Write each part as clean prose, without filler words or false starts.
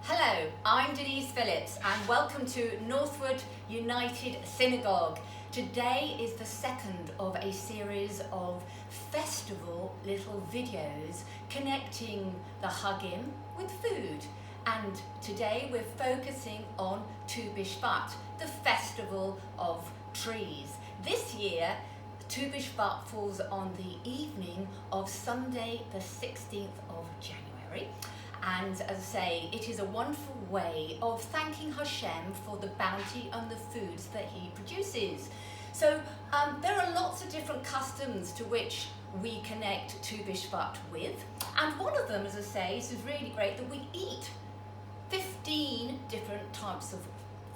Hello, I'm Denise Phillips and welcome to Northwood United Synagogue. Today is the second of a series of festival little videos connecting the Hagim with food. And today we're focusing on Tu B'Shvat, the festival of trees. This year, Tu B'Shvat falls on the evening of Sunday the 16th of January. And as I say, it is a wonderful way of thanking Hashem for the bounty and the foods that he produces. So there are lots of different customs to which we connect Tu B'Shvat with. And one of them, as I say, is really great that we eat 15 different types of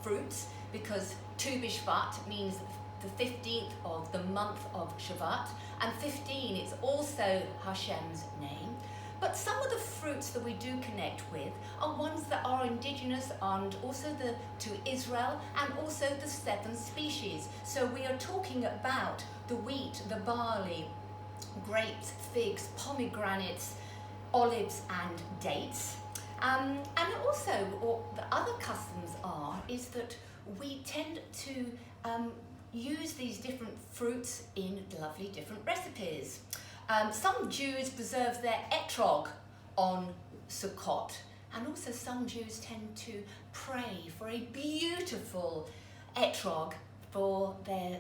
fruits, because Tu B'Shvat means the 15th of the month of Shvat, and 15 is also Hashem's name. But some of the fruits that we do connect with are ones that are indigenous and also to Israel, and also the 7 species. So we are talking about the wheat, the barley, grapes, figs, pomegranates, olives and dates. And also what the other customs is that we tend to use these different fruits in lovely different recipes. Some Jews preserve their etrog on Sukkot, and also some Jews tend to pray for a beautiful etrog for their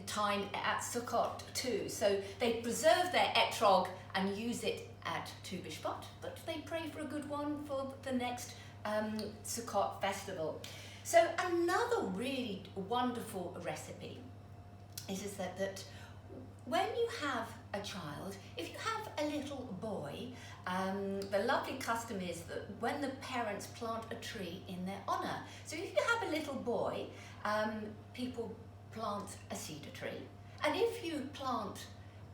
time at Sukkot too. So they preserve their etrog and use it at Tu B'Shvat, but they pray for a good one for the next Sukkot festival. So another really wonderful recipe is that when you have a child, if you have a little boy, the lovely custom is that when the parents plant a tree in their honour. So if you have a little boy, people plant a cedar tree. And if you plant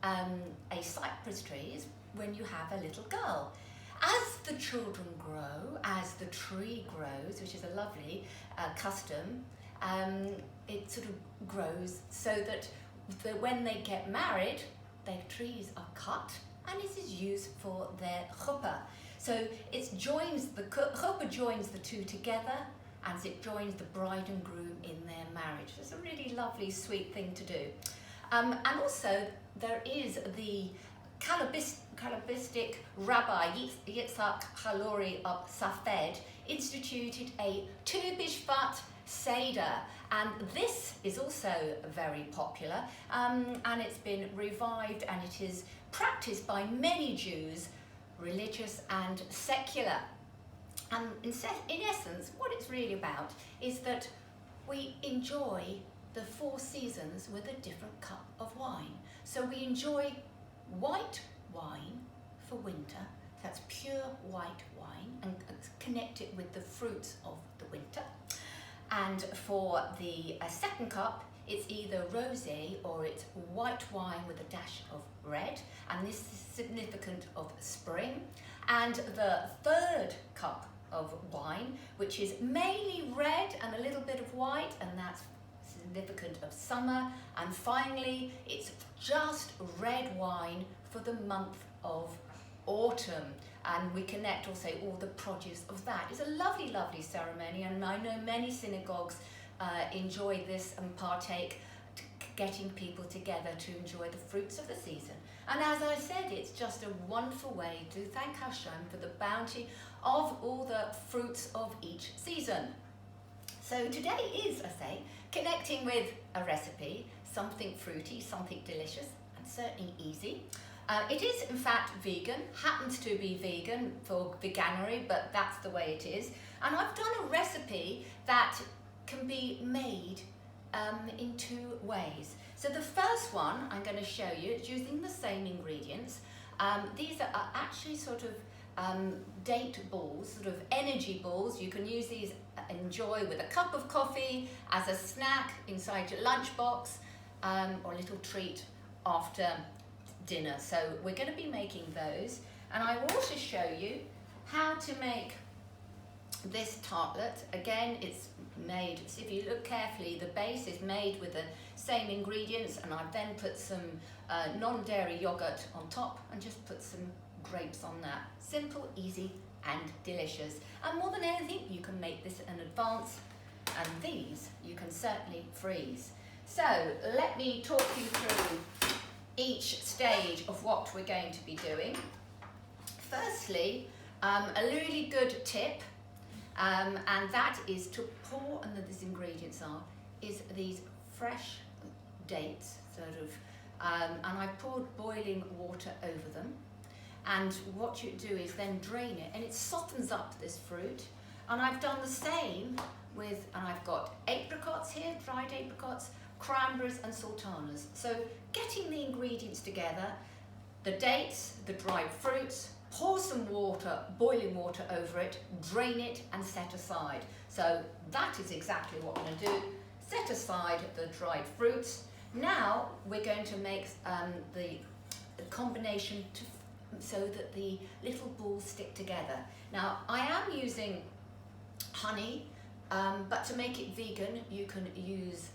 a cypress tree, is when you have a little girl. As the children grow, as the tree grows, which is a lovely custom, it sort of grows so that when they get married, their trees are cut and it is used for their chuppah. So the chuppah joins the two together, and it joins the bride and groom in their marriage. It's a really lovely, sweet thing to do. And also there is the Kabbalistic Rabbi Yitzhak Halori of Safed instituted a Tu B'Shvat Seder, and this is also very popular, and it's been revived, and it is practiced by many Jews, religious and secular. And in essence, what it's really about is that we enjoy the 4 seasons with a different cup of wine. So we enjoy white wine for winter, that's pure white wine, and connect it with the fruits of the winter. And for the second cup, it's either rosé or it's white wine with a dash of red, and this is significant of spring. And the third cup of wine, which is mainly red and a little bit of white, and that's significant of summer. And finally, it's just red wine for the month of autumn. And we connect also all the produce of that. It's a lovely, lovely ceremony, and I know many synagogues enjoy this and partake, getting people together to enjoy the fruits of the season. And as I said, it's just a wonderful way to thank Hashem for the bounty of all the fruits of each season. So today is, I say, connecting with a recipe, something fruity, something delicious, and certainly easy. It is in fact vegan, happens to be vegan for veganuary, but that's the way it is. And I've done a recipe that can be made in 2 ways. So the first one I'm going to show you, it's using the same ingredients. These are actually sort of date balls, sort of energy balls. You can use these, enjoy with a cup of coffee, as a snack inside your lunchbox, or a little treat after dinner. So we're going to be making those, and I will also show you how to make this tartlet. Again, it's made, so if you look carefully, the base is made with the same ingredients, and I've then put some non-dairy yogurt on top and just put some grapes on that. Simple, easy and delicious. And more than anything, you can make this in advance, and these you can certainly freeze. So let me talk you through each stage of what we're going to be doing. Firstly, a really good tip, and that is to pour, and these ingredients is these fresh dates, and I poured boiling water over them. And what you do is then drain it, and it softens up this fruit. And I've done the same with, and I've got apricots here, dried apricots, cranberries and sultanas. So getting the ingredients together, the dates, the dried fruits, pour some water, boiling water over it, drain it and set aside. So that is exactly what I'm going to do. Set aside the dried fruits. Now we're going to make the combination so that the little balls stick together. Now I am using honey, but to make it vegan you can use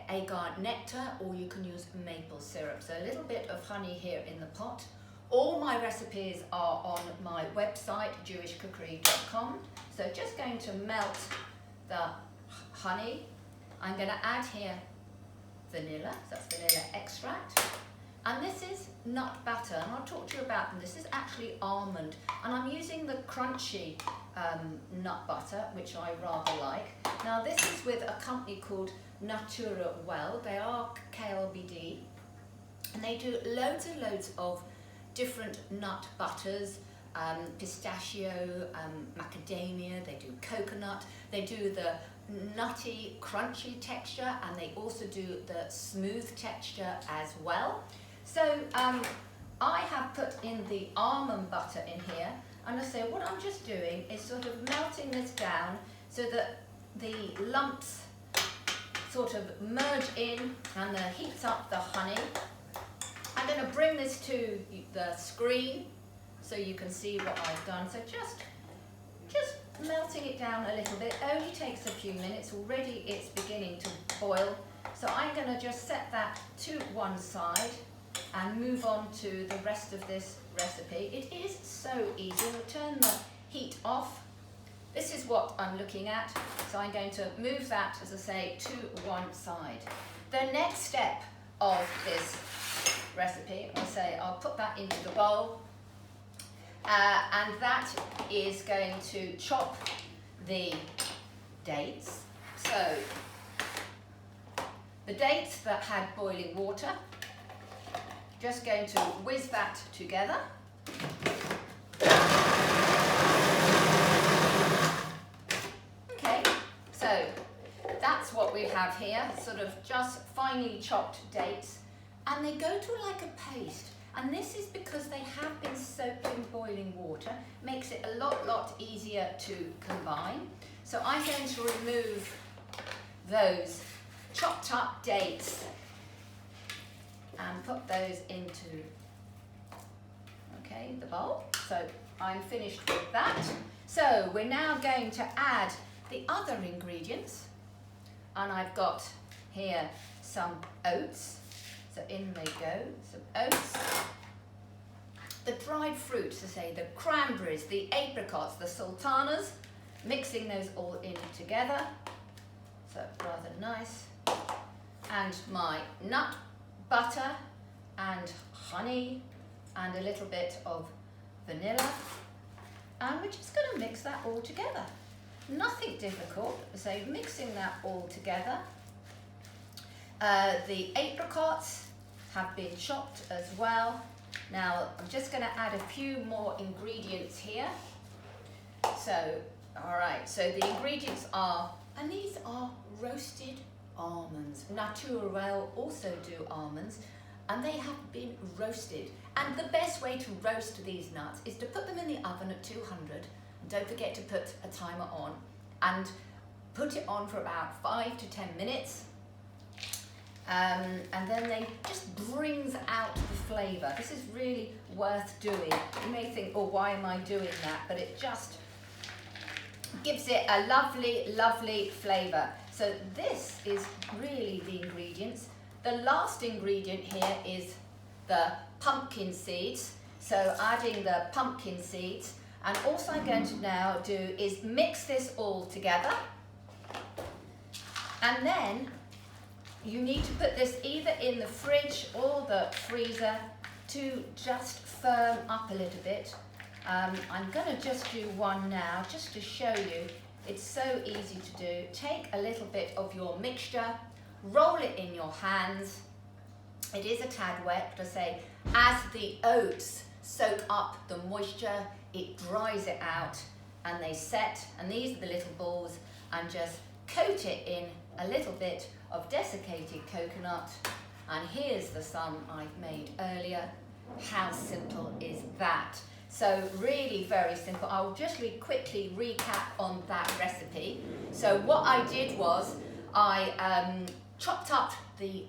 agar nectar, or you can use maple syrup. So a little bit of honey here in the pot. All my recipes are on my website, jewishcookery.com. So just going to melt the honey. I'm going to add here vanilla, so that's vanilla extract. And this is nut butter, and I'll talk to you about them. This is actually almond, and I'm using the crunchy nut butter, which I rather like. Now this is with a company called Natura Well. They are KLBD, and they do loads and loads of different nut butters, pistachio, macadamia, they do coconut, they do the nutty, crunchy texture, and they also do the smooth texture as well. So I have put in the almond butter in here, and I say what I'm just doing is sort of melting this down so that the lumps sort of merge in and heats up the honey. I'm going to bring this to the screen so you can see what I've done. So just melting it down a little bit. It only takes a few minutes. Already it's beginning to boil. So I'm going to just set that to one side and move on to the rest of this recipe. It is so easy. We'll turn the heat off. This is what I'm looking at. So I'm going to move that, as I say, to one side. The next step of this recipe, I'll put that into the bowl, and that is going to chop the dates. So the dates that had boiling water, just going to whiz that together. Okay, so that's what we have here, sort of just finely chopped dates, and they go to like a paste. And this is because they have been soaked in boiling water, makes it a lot easier to combine. So I'm going to remove those chopped up dates and put those into, the bowl. So I'm finished with that. So we're now going to add the other ingredients, and I've got here some oats. So in they go, some oats. The dried fruits, the cranberries, the apricots, the sultanas, mixing those all in together. So rather nice. And my nut butter and honey and a little bit of vanilla. And we're just going to mix that all together. Nothing difficult, so mixing that all together. The apricots have been chopped as well. Now I'm just going to add a few more ingredients here. So, alright, so the ingredients are, and these are roasted almonds. Natura Well also do almonds, and they have been roasted. And the best way to roast these nuts is to put them in the oven at 200. And don't forget to put a timer on, and put it on for about 5 to 10 minutes. And then they just brings out the flavour. This is really worth doing. You may think, oh, why am I doing that? But it just gives it a lovely flavour. So this is really the ingredients. The last ingredient here is the pumpkin seeds. So adding the pumpkin seeds, And all I'm going to now do is mix this all together. And then you need to put this either in the fridge or the freezer to just firm up a little bit. I'm going to just do one now, just to show you. It's so easy to do. Take a little bit of your mixture, roll it in your hands. It is a tad wet, but I say, as the oats soak up the moisture, it dries it out and they set. And these are the little balls, and just coat it in a little bit of desiccated coconut. And here's the some I've made earlier. How simple is that? So really very simple. I'll just quickly recap on that recipe. So what I did was I chopped up the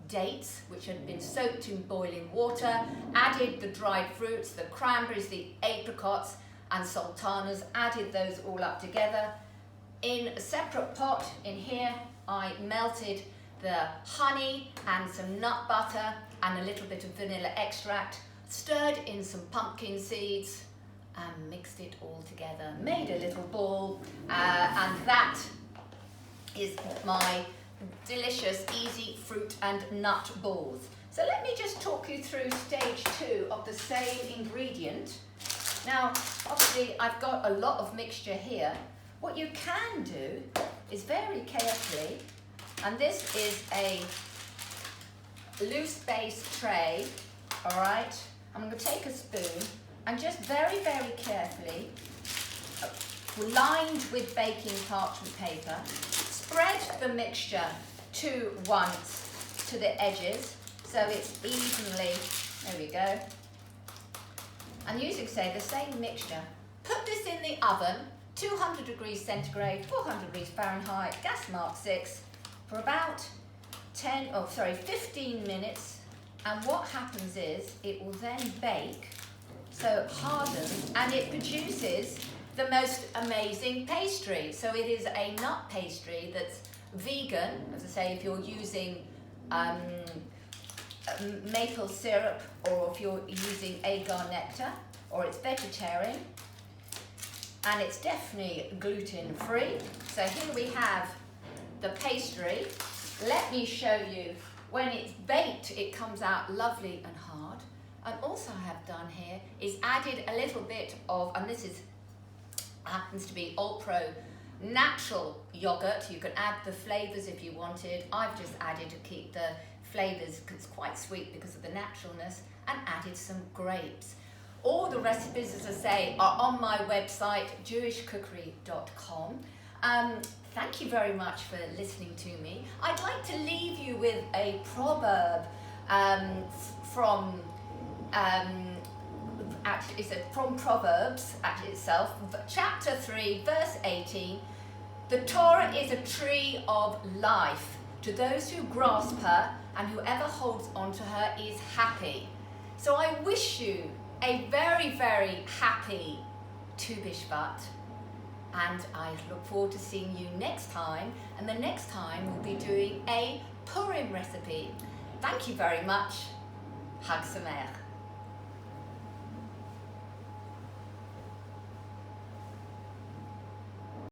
dates, which had been soaked in boiling water, added the dried fruits, the cranberries, the apricots and sultanas, added those all up together. In a separate pot in here, I melted the honey and some nut butter and a little bit of vanilla extract, stirred in some pumpkin seeds and mixed it all together, made a little ball, and that is my delicious, easy fruit and nut balls. So let me just talk you through stage 2 of the same ingredient. Now, obviously, I've got a lot of mixture here. What you can do is very carefully, and this is a loose base tray, all right? I'm going to take a spoon and just very, very carefully, lined with baking parchment paper, spread the mixture to once to the edges so it's evenly, there we go. And using, say, the same mixture, put this in the oven, 200 degrees centigrade, 400 degrees Fahrenheit, gas mark 6, for about 15 minutes. And what happens is it will then bake, so it hardens, and it produces the most amazing pastry. So it is a nut pastry that's vegan, as I say, if you're using maple syrup, or if you're using agar nectar, or it's vegetarian, and it's definitely gluten free. So here we have the pastry. Let me show you. When it's baked, it comes out lovely and hard. And also I have done here is added a little bit of, and this is happens to be Ultra natural yogurt. You can add the flavours if you wanted. I've just added to keep the flavours, because it's quite sweet because of the naturalness, and added some grapes. All the recipes, as I say, are on my website, jewishcookery.com. Thank you very much for listening to me. I'd like to leave you with a proverb from Proverbs itself, chapter 3, verse 18. The Torah is a tree of life. To those who grasp her, and whoever holds on to her is happy. So I wish you a very, very happy Tu B'Shvat. And I look forward to seeing you next time. And the next time we'll be doing a Purim recipe. Thank you very much. Chag Sameach.